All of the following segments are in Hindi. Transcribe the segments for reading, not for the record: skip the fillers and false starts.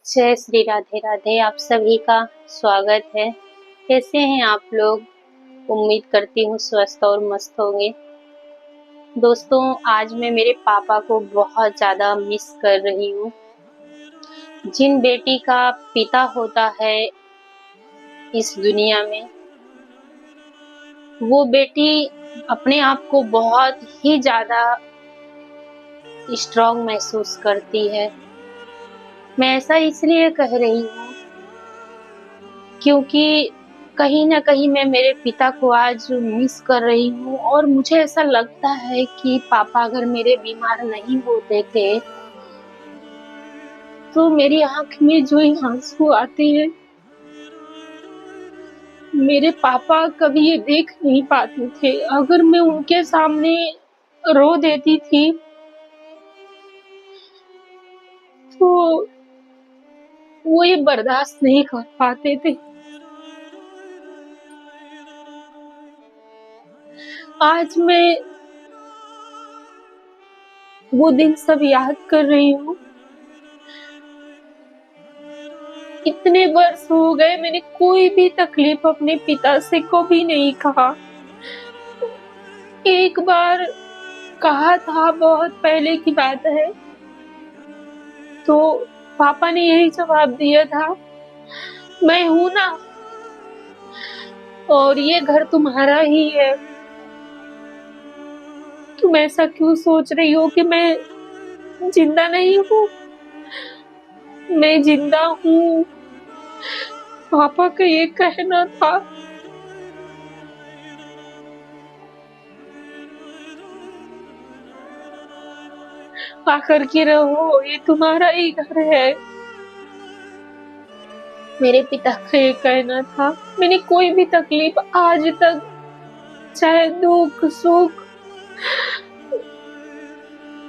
जय श्री राधे राधे। आप सभी का स्वागत है। कैसे हैं आप लोग? उम्मीद करती हूँ स्वस्थ और मस्त होंगे। दोस्तों, आज मैं मेरे पापा को बहुत ज़्यादा मिस कर रही हूँ। जिन बेटी का पिता होता है इस दुनिया में, वो बेटी अपने आप को बहुत ही ज़्यादा स्ट्रॉन्ग महसूस करती है। मैं ऐसा इसलिए कह रही हूँ क्योंकि कहीं न कहीं मैं मेरे पिता को आज मिस कर रही हूँ और मुझे ऐसा लगता है कि पापा अगर मेरे बीमार नहीं होते थे, तो मेरी आँख में जो ही आँसू आते हैं, मेरे पापा कभी ये देख नहीं पाते थे। अगर मैं उनके सामने रो देती थी, तो वो ये बर्दाश्त नहीं कर पाते थे। आज मैं वो दिन सब याद कर रही हूँ। इतने वर्ष हो गए, मैंने कोई भी तकलीफ अपने पिता से कभी नहीं कहा। एक बार कहा था, बहुत पहले की बात है, तो पापा ने यही जवाब दिया था, मैं हूं ना, और ये घर तुम्हारा ही है। तुम ऐसा क्यों सोच रही हो कि मैं जिंदा नहीं हूँ? मैं जिंदा हूँ। पापा का ये कहना था। आकर के रहो, ये तुम्हारा ही घर है। मेरे पिता का ये कहना था। मैंने कोई भी तकलीफ आज तक, चाहे दुख सुख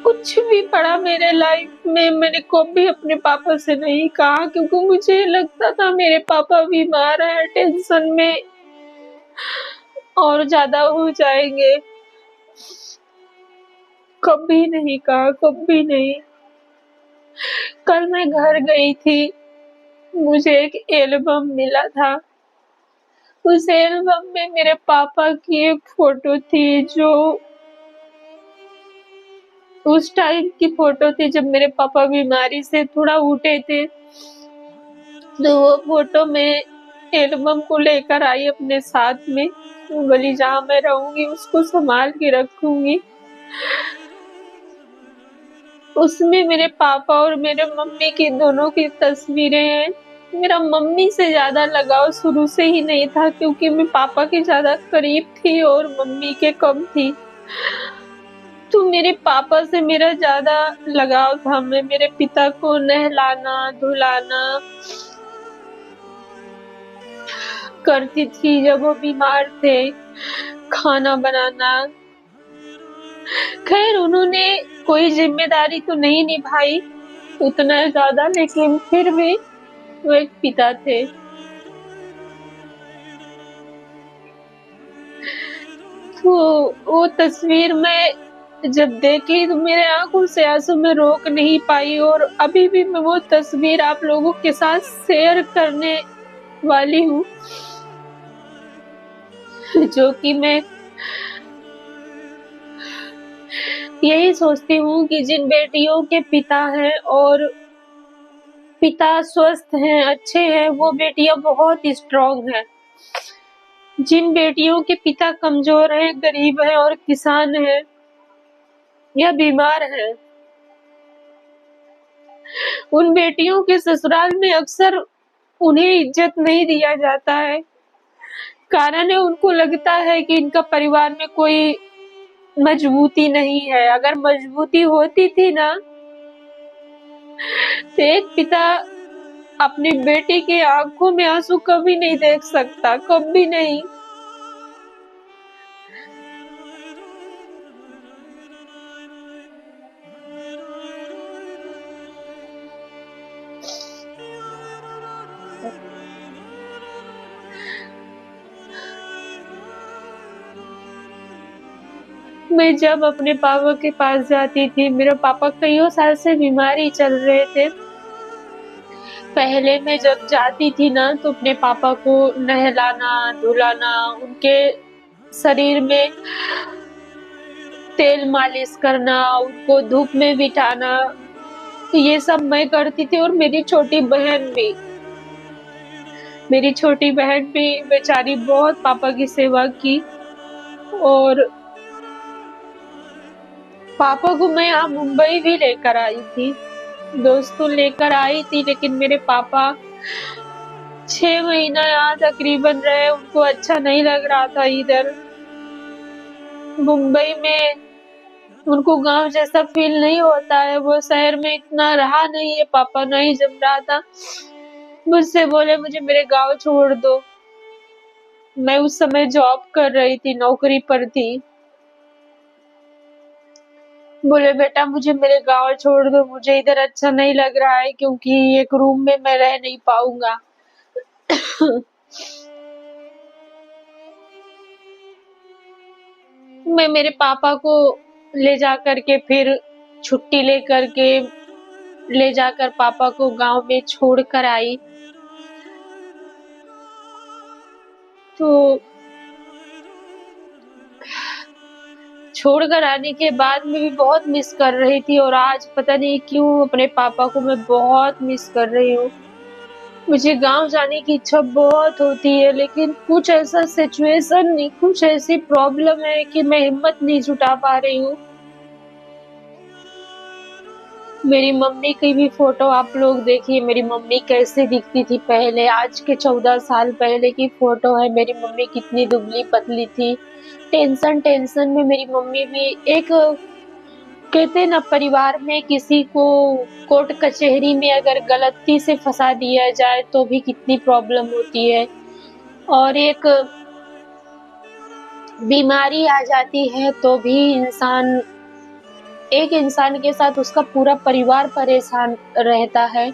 कुछ भी पड़ा मेरे लाइफ में, मैंने कभी अपने पापा से नहीं कहा, क्योंकि मुझे लगता था मेरे पापा बीमार है, टेंशन में और ज्यादा हो जाएंगे। कभी नहीं कहा, कभी नहीं। कल मैं घर गई थी, मुझे एक एल्बम मिला था। उस एल्बम में मेरे पापा की एक फोटो थी, जो उस टाइम की फोटो थी जब मेरे पापा बीमारी से थोड़ा उठे थे। तो वो फोटो में एल्बम को लेकर आई अपने साथ में। बोली जहाँ मैं रहूंगी उसको संभाल के रखूंगी। उसमें मेरे पापा और मेरे मम्मी की दोनों की तस्वीरें हैं। मेरा मम्मी से ज्यादा लगाव शुरू से ही नहीं था, क्योंकि मैं पापा के ज्यादा करीब थी और मम्मी के कम थी। तो मेरे पापा से मेरा ज्यादा लगाव था। मैं मेरे पिता को नहलाना धुलाना करती थी जब वो बीमार थे, खाना बनाना। खैर, उन्होंने कोई जिम्मेदारी तो नहीं निभाई उतना ज्यादा, लेकिन फिर भी वो एक पिता थे। तो वो तस्वीर में जब देखी तो मेरे आंखों से आंसू में रोक नहीं पाई, और अभी भी मैं वो तस्वीर आप लोगों के साथ शेयर करने वाली हूँ, जो कि मैं यही सोचती हूँ कि जिन बेटियों के पिता हैं और पिता स्वस्थ हैं, अच्छे हैं, वो बेटियां बहुत स्ट्रॉन्ग हैं। जिन बेटियों के पिता कमजोर हैं, गरीब हैं और किसान हैं या बीमार हैं, उन बेटियों के ससुराल में अक्सर उन्हें इज्जत नहीं दिया जाता है। कारण है, उनको लगता है कि इनका परिवार में कोई मजबूती नहीं है। अगर मजबूती होती थी ना, तो एक पिता अपनी बेटी की आंखों में आंसू कभी नहीं देख सकता, कभी नहीं। मैं जब अपने पापा के पास जाती थी, मेरे पापा कईयों साल से बीमारी चल रहे थे, पहले मैं जब जाती थी ना तो अपने पापा को नहलाना, धुलाना, उनके शरीर में तेल मालिश करना, उनको धूप में बिठाना, ये सब मैं करती थी। और मेरी छोटी बहन भी, बेचारी बहुत पापा की सेवा की। और पापा को मैं यहाँ मुंबई भी लेकर आई थी, दोस्तों लेकर आई थी, लेकिन मेरे पापा 6 महीना यहाँ तकरीबन रहे, उनको अच्छा नहीं लग रहा था इधर मुंबई में। उनको गांव जैसा फील नहीं होता है, वो शहर में इतना रहा नहीं है, पापा नहीं जम रहा था। मुझसे बोले मुझे मेरे गांव छोड़ दो। मैं उस समय जॉब कर रही थी, नौकरी पर थी। बोले बेटा मुझे मेरे गांव छोड़ दो, मुझे इधर अच्छा नहीं लग रहा है, क्योंकि एक रूम में मैं रह नहीं पाऊंगा। मैं मेरे पापा को ले जाकर के फिर छुट्टी ले जाकर पापा को गांव में छोड़ कर आई। तो छोड़कर आने के बाद मैं भी बहुत मिस कर रही थी, और आज पता नहीं क्यों अपने पापा को मैं बहुत मिस कर रही हूँ। मुझे गांव जाने की इच्छा बहुत होती है, लेकिन कुछ ऐसा सिचुएशन नहीं, कुछ ऐसी प्रॉब्लम है कि मैं हिम्मत नहीं जुटा पा रही हूँ। मेरी मम्मी की भी फोटो आप लोग देखिए, मेरी मम्मी कैसे दिखती थी पहले, आज के 14 साल पहले की फोटो है। मेरी मम्मी कितनी दुबली पतली थी। टेंशन में मेरी मम्मी भी एक, कहते ना परिवार में किसी को कोर्ट कचहरी में अगर गलती से फंसा दिया जाए तो भी कितनी प्रॉब्लम होती है, और एक बीमारी आ जाती है तो भी एक इंसान के साथ उसका पूरा परिवार परेशान रहता है।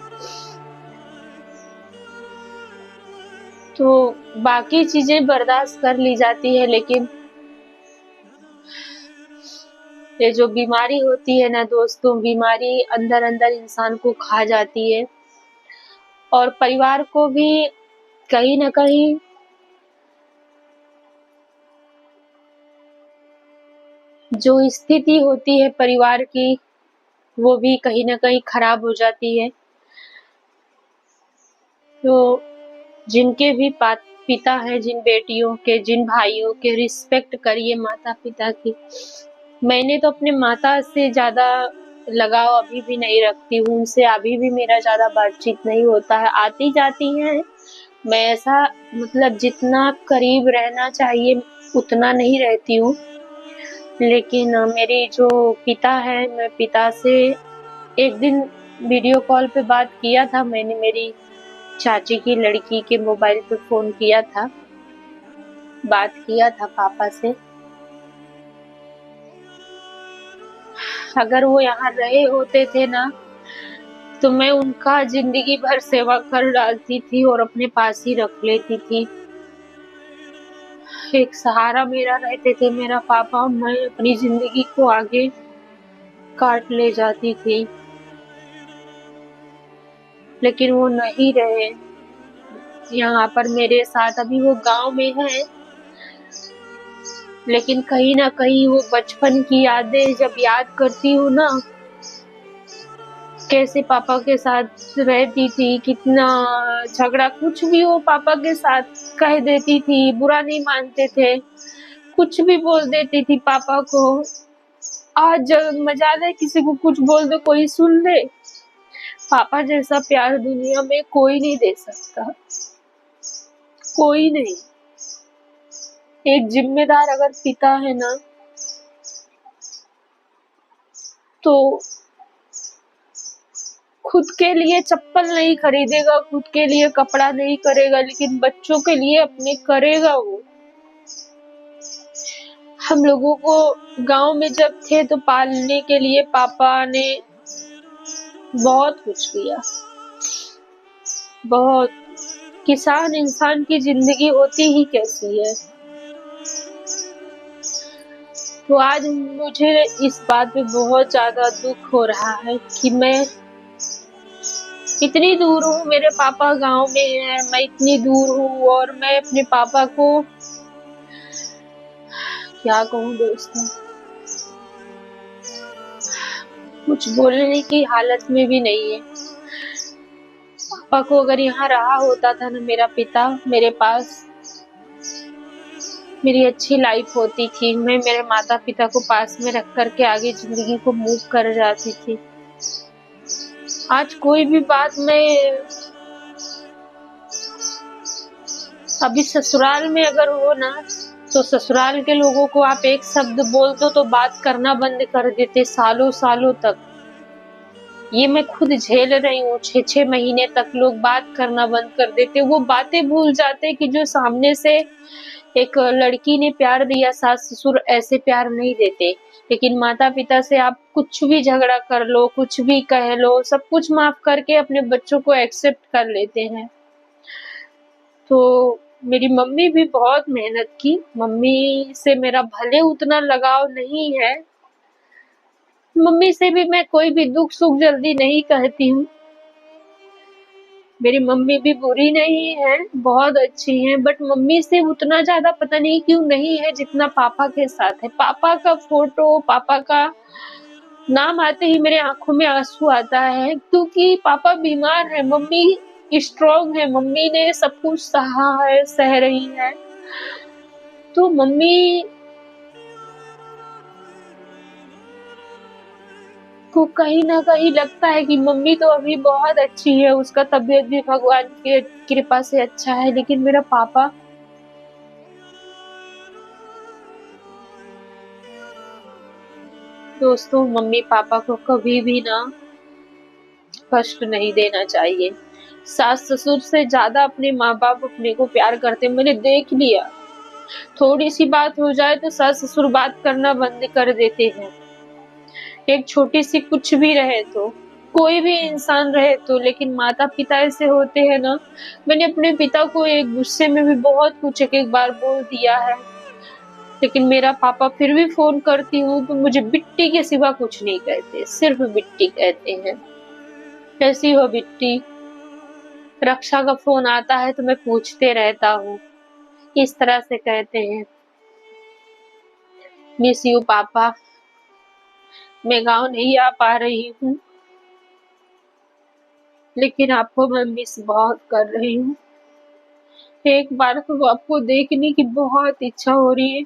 तो बाकी चीजें बर्दाश्त कर ली जाती है, लेकिन ये जो बीमारी होती है ना दोस्तों, बीमारी अंदर अंदर इंसान को खा जाती है, और परिवार को भी कहीं ना कहीं जो स्थिति होती है परिवार की, वो भी कहीं ना कहीं खराब हो जाती है। तो जिनके भी पिता हैं, जिन बेटियों के, जिन भाइयों के, रिस्पेक्ट करिए माता पिता की। मैंने तो अपने माता से ज्यादा लगाव अभी भी नहीं रखती हूँ, उनसे अभी भी मेरा ज्यादा बातचीत नहीं होता है, आती जाती हैं। मैं ऐसा मतलब जितना करीब रहना चाहिए उतना नहीं रहती हूँ, लेकिन मेरी जो पिता है, मैं पिता से एक दिन वीडियो कॉल पे बात किया था मैंने, मेरी चाची की लड़की के मोबाइल पे फोन किया था, बात किया था पापा से। अगर वो यहाँ रहे होते थे ना तो मैं उनका जिंदगी भर सेवा कर डालती थी और अपने पास ही रख लेती थी। एक सहारा मेरा रहते थे मेरा पापा, और मैं अपनी जिंदगी को आगे काट ले जाती थी, लेकिन वो नहीं रहे यहाँ पर मेरे साथ। अभी वो गांव में है, लेकिन कहीं ना कहीं वो बचपन की यादें जब याद करती हूँ ना, कैसे पापा के साथ रहती थी, कितना झगड़ा कुछ भी हो पापा के साथ कह देती थी, बुरा नहीं मानते थे, कुछ भी बोल देती थी पापा को। आज जब मजाल है किसी को कुछ बोल दो कोई सुन ले, पापा जैसा प्यार दुनिया में कोई नहीं दे सकता, कोई नहीं। एक जिम्मेदार अगर पिता है ना तो खुद के लिए चप्पल नहीं खरीदेगा, खुद के लिए कपड़ा नहीं करेगा, लेकिन बच्चों के लिए अपने करेगा वो। हम लोगों को गांव में जब थे तो पालने के लिए पापा ने बहुत कुछ किया, बहुत। किसान इंसान की जिंदगी होती ही कैसी है। तो आज मुझे इस बात पे बहुत ज्यादा दुख हो रहा है कि मैं इतनी दूर हूँ, मेरे पापा गांव में हैं, मैं इतनी दूर हूँ और मैं अपने पापा को क्या कहूँ दोस्तों, कुछ बोलने की हालत में भी नहीं है। पापा को अगर यहाँ रहा होता था ना मेरा पिता मेरे पास, मेरी अच्छी लाइफ होती थी। मैं मेरे माता पिता को पास में रख कर के आगे जिंदगी को मूव कर जाती थी। आज कोई भी बात मैं अभी ससुराल में अगर हो ना, तो ससुराल के लोगों को आप एक शब्द बोल दो तो बात करना बंद कर देते सालों सालों तक। ये मैं खुद झेल रही हूँ, 6-6 महीने तक लोग बात करना बंद कर देते। वो बातें भूल जाते कि जो सामने से एक लड़की ने प्यार दिया, सास ससुर ऐसे प्यार नहीं देते। लेकिन माता पिता से आप कुछ भी झगड़ा कर लो, कुछ भी कह लो, सब कुछ माफ करके अपने बच्चों को एक्सेप्ट कर लेते हैं। तो मेरी मम्मी भी बहुत मेहनत की, मम्मी से मेरा भले उतना लगाव नहीं है, मम्मी से भी मैं कोई भी दुख सुख जल्दी नहीं कहती हूँ। मेरी मम्मी भी बुरी नहीं है, बहुत अच्छी है, बट मम्मी से उतना ज्यादा पता नहीं क्यों नहीं है जितना पापा के साथ है। पापा का फोटो, पापा का नाम आते ही मेरे आंखों में आंसू आता है, क्योंकि पापा बीमार है, मम्मी स्ट्रॉन्ग है, मम्मी ने सब कुछ सहा है, सह रही है। तो मम्मी को कहीं ना कहीं लगता है कि मम्मी तो अभी बहुत अच्छी है, उसका तबीयत भी भगवान की कृपा से अच्छा है। लेकिन मेरा पापा, दोस्तों, मम्मी पापा को कभी भी ना कष्ट नहीं देना चाहिए। सास ससुर से ज्यादा अपने माँ बाप अपने को प्यार करते, मैंने देख लिया। थोड़ी सी बात हो जाए तो सास ससुर बात करना बंद कर देते हैं। एक छोटी सी कुछ भी रहे तो, कोई भी इंसान रहे तो, लेकिन माता पिता ऐसे होते हैं ना। मैंने अपने पिता को एक गुस्से में भी बहुत कुछ एक एक बार बोल दिया है, लेकिन मेरा पापा फिर भी फोन करती हूँ तो मुझे बिट्टी के सिवा कुछ नहीं कहते, सिर्फ बिट्टी कहते हैं। कैसी हो बिट्टी? रक्षा का फोन आता है तो मैं पूछते रहता हूँ, इस तरह से कहते हैं। मिस यू पापा। मैं गांव नहीं आ पा रही हूँ, लेकिन आपको मैं मिस बहुत कर रही हूँ। एक बार तो आपको देखने की बहुत इच्छा हो रही है।